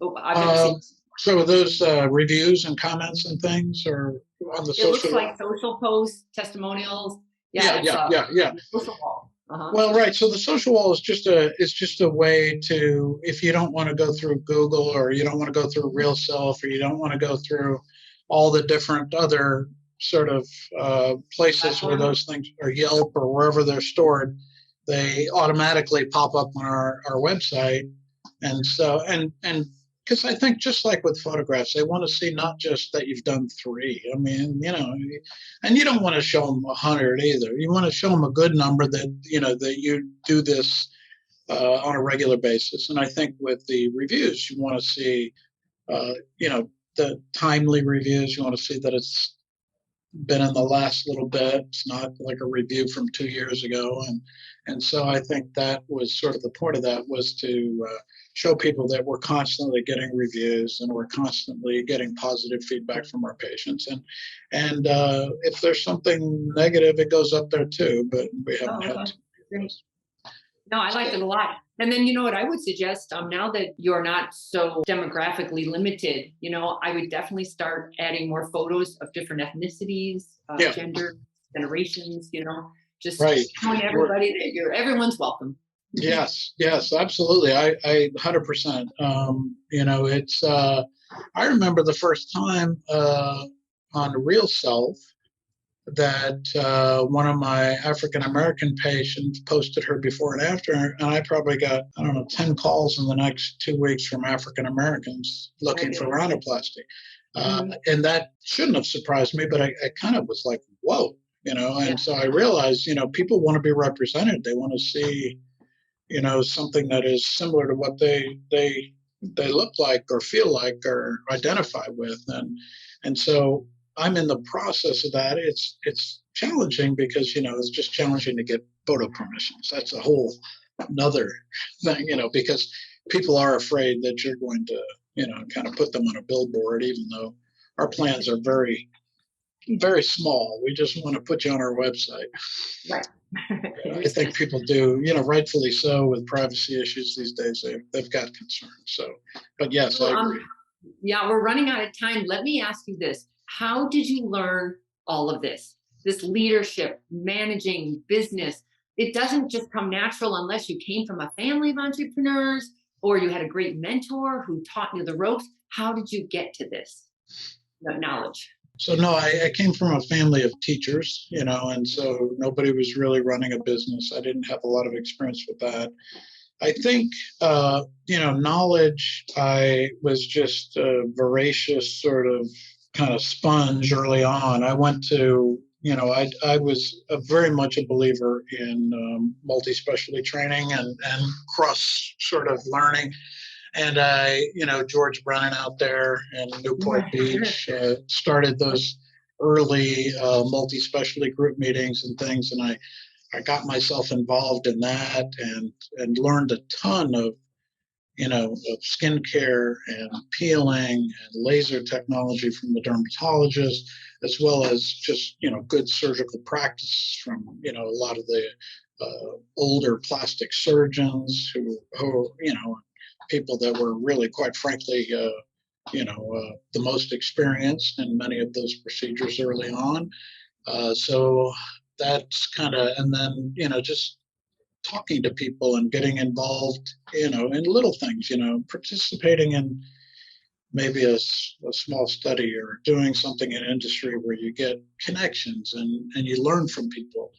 Oh, I've never seen. So those reviews and comments and things are on the It looks social. like social posts, testimonials. Yeah, Yeah, it's yeah. social wall. Uh-huh. Well, right. So the social wall is just a way to, if you don't want to go through Google, or you don't want to go through Real Self, or you don't want to go through all the different other sort of places where those things, or Yelp or wherever they're stored, they automatically pop up on our website. And so, and because I think just like with photographs, they want to see not just that you've done 3. I mean, and you don't want to show them 100 either. You want to show them a good number that, that you do this on a regular basis. And I think with the reviews, you want to see, the timely reviews. You want to see that it's been in the last little bit. It's not like a review from 2 years ago. And so I think that was sort of the point of that, was to show people that we're constantly getting reviews and we're constantly getting positive feedback from our patients. And if there's something negative, it goes up there too, but we haven't had to. Great. No, I liked it a lot. And then, what I would suggest, now that you're not so demographically limited, I would definitely start adding more photos of different ethnicities, gender, generations, just Right. showing everybody that everyone's welcome. Yes, absolutely. I 100%. It's, I remember the first time on Real Self that one of my African American patients posted her before and after, and I probably got, I don't know, 10 calls in the next 2 weeks from African Americans looking for rhinoplasty. And that shouldn't have surprised me, but I kind of was like, whoa, and so I realized, people want to be represented. They want to see, something that is similar to what they look like or feel like or identify with. And so I'm in the process of that. It's challenging because, it's just challenging to get photo permissions. That's a whole another thing, because people are afraid that you're going to, kind of put them on a billboard, even though our plans are very, very small. We just want to put you on our website. Right. I think people do, rightfully so, with privacy issues these days. They've got concerns. So, but yes, I agree. Yeah, we're running out of time. Let me ask you this. How did you learn all of this leadership, managing business? It doesn't just come natural unless you came from a family of entrepreneurs or you had a great mentor who taught you the ropes. How did you get to this knowledge? So no, I came from a family of teachers, and so nobody was really running a business. I didn't have a lot of experience with that. I think, knowledge, I was just a voracious sort of kind of sponge early on. I went to, I was very much a believer in multi-specialty training and cross sort of learning. And George Brennan out there in Newport Beach started those early multi-specialty group meetings and things. And I got myself involved in that and learned a ton of, of skincare and peeling and laser technology from the dermatologist, as well as just, good surgical practice from, a lot of the older plastic surgeons who people that were really, quite frankly, the most experienced in many of those procedures early on. So that's kind of, and then, just talking to people and getting involved, in little things, participating in maybe a small study or doing something in industry where you get connections and you learn from people.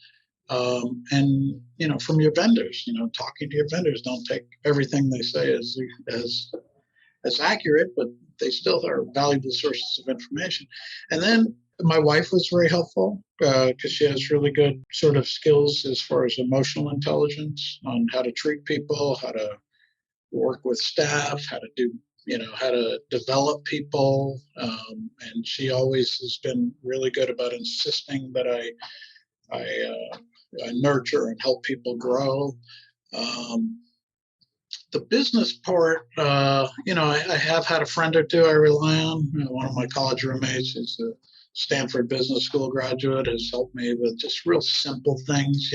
And from your vendors, talking to your vendors. Don't take everything they say as accurate, but they still are valuable sources of information. And then my wife was very helpful because she has really good sort of skills as far as emotional intelligence on how to treat people, how to work with staff, how to do, how to develop people. And she always has been really good about insisting that I nurture and help people grow. The business part, I have had a friend or two I rely on. One of my college roommates is a Stanford Business School graduate, has helped me with just real simple things,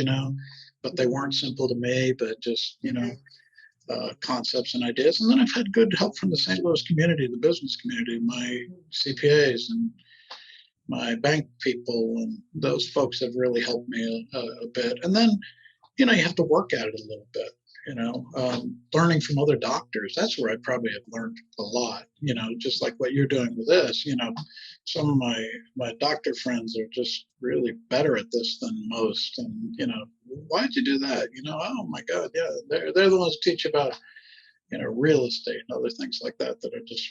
but they weren't simple to me, but just, concepts and ideas. And then I've had good help from the St. Louis community, the business community, my CPAs and my bank people, and those folks have really helped me a bit. And then, you have to work at it a little bit, learning from other doctors. That's where I probably have learned a lot, just like what you're doing with this. Some of my doctor friends are just really better at this than most. And, why'd you do that? Oh my God, yeah, they're the ones who teach about, real estate and other things like that are just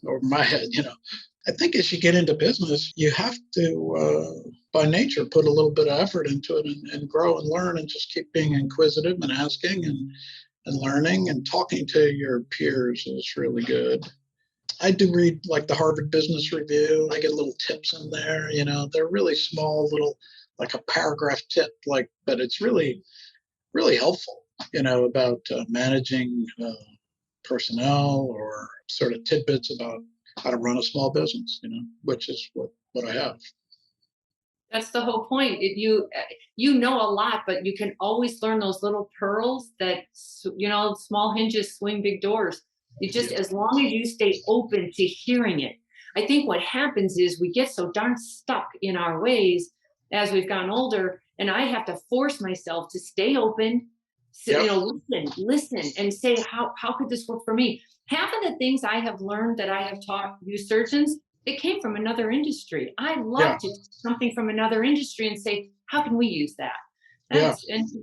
over my head. I think as you get into business, you have to, by nature, put a little bit of effort into it and grow and learn and just keep being inquisitive and asking and learning, and talking to your peers is really good. I do read like the Harvard Business Review. I get little tips in there. They're really small, little, like a paragraph tip, but it's really, really helpful, about managing personnel, or sort of tidbits about how to run a small business, which is what I have. That's the whole point. You know a lot, but you can always learn those little pearls that, small hinges swing big doors. You just, as long as you stay open to hearing it. I think what happens is we get so darn stuck in our ways as we've gotten older, and I have to force myself to stay open, listen and say, how could this work for me? Half of the things I have learned that I have taught you surgeons, it came from another industry. I love to take something from another industry and say, how can we use that? And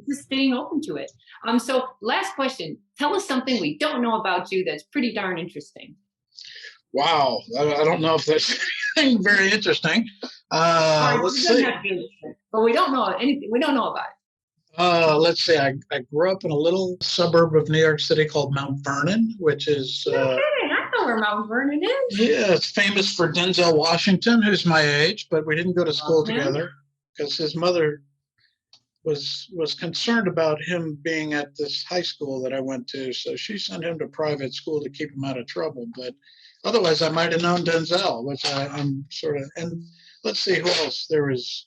just staying open to it. So last question, tell us something we don't know about you that's pretty darn interesting. Wow. I don't know if that's anything very interesting. Let's see. But we don't know anything. We don't know about it. Let's see. I grew up in a little suburb of New York City called Mount Vernon, which is... I know where Mount Vernon is. Yeah, it's famous for Denzel Washington, who's my age, but we didn't go to school together because his mother was concerned about him being at this high school that I went to. So she sent him to private school to keep him out of trouble. But otherwise, I might have known Denzel, which I'm sort of... And let's see, who else? There was...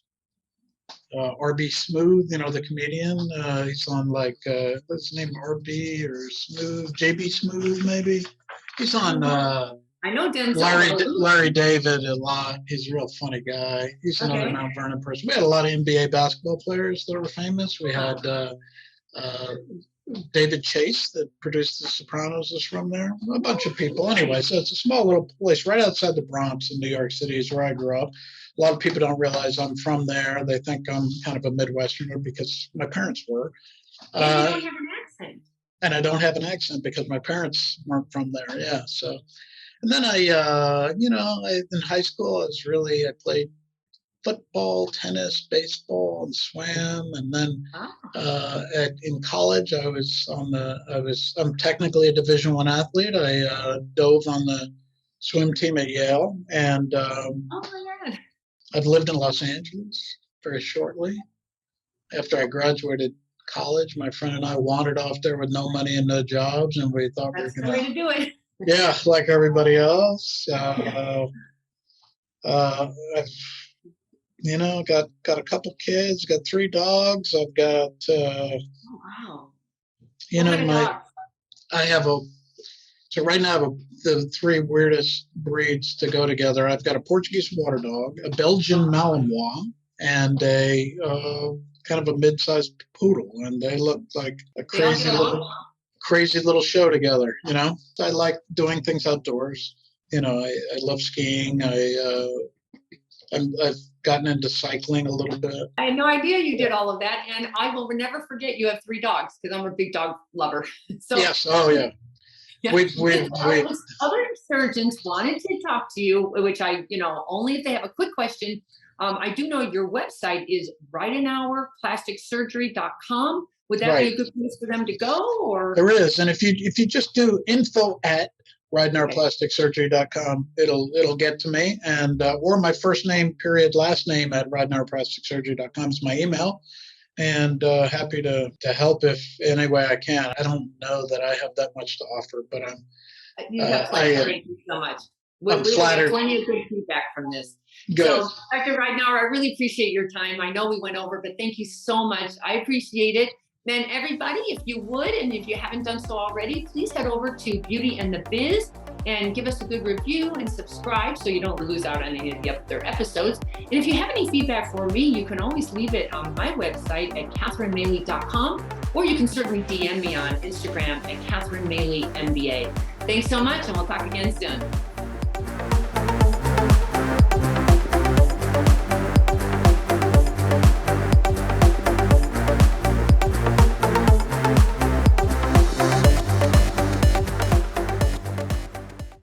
RB Smooth, the comedian. He's on what's his name, RB or Smooth, JB Smooth, maybe. He's on I know Denzel. Larry David a lot. He's a real funny guy. He's another Mount Vernon person. We had a lot of NBA basketball players that were famous. We had David Chase that produced The Sopranos is from there. A bunch of people. Anyway, so it's a small little place right outside the Bronx in New York City is where I grew up. A lot of people don't realize I'm from there. They think I'm kind of a Midwesterner because my parents were. And you don't have an accent. And I don't have an accent because my parents weren't from there. Yeah. So, and then I in high school, I played football, tennis, baseball, and swam. And then in college, I'm technically a Division I athlete. I dove on the swim team at Yale, and oh my God. I've lived in Los Angeles very shortly. After I graduated college, my friend and I wandered off there with no money and no jobs, and we thought that's the way to do it. Yeah, like everybody else. I've got a couple kids, got 3 dogs. I've got oh wow. So right now I have the 3 weirdest breeds to go together. I've got a Portuguese water dog, a Belgian Malinois, and a kind of a mid-sized poodle, and they look like a crazy little show together. I like doing things outdoors. I love skiing. I've gotten into cycling a little bit. I had no idea you did all of that, and I will never forget you have 3 dogs because I'm a big dog lover. So yes, oh yeah. Yeah. Other surgeons wanted to talk to you, which only if they have a quick question. I do know your website is ridenourplasticsurgery.com. Would that be a good place for them to go? Or there is, and if you just do info@ridenourplasticsurgery.com, it'll get to me, and or my first name period last name at ridenourplasticsurgery.com is my email. And happy to help if any way I can. I don't know that I have that much to offer, but thank you so much. I'm flattered. We plenty of good feedback from this. Good. So, Dr. Ridenour, I really appreciate your time. I know we went over, but thank you so much. I appreciate it. Then everybody, if you would, and if you haven't done so already, please head over to Beauty and the Biz and give us a good review and subscribe so you don't lose out on any of the other episodes. And if you have any feedback for me, you can always leave it on my website at catherinemaley.com, or you can certainly DM me on Instagram at Catherine Maley MBA. Thanks so much, and we'll talk again soon.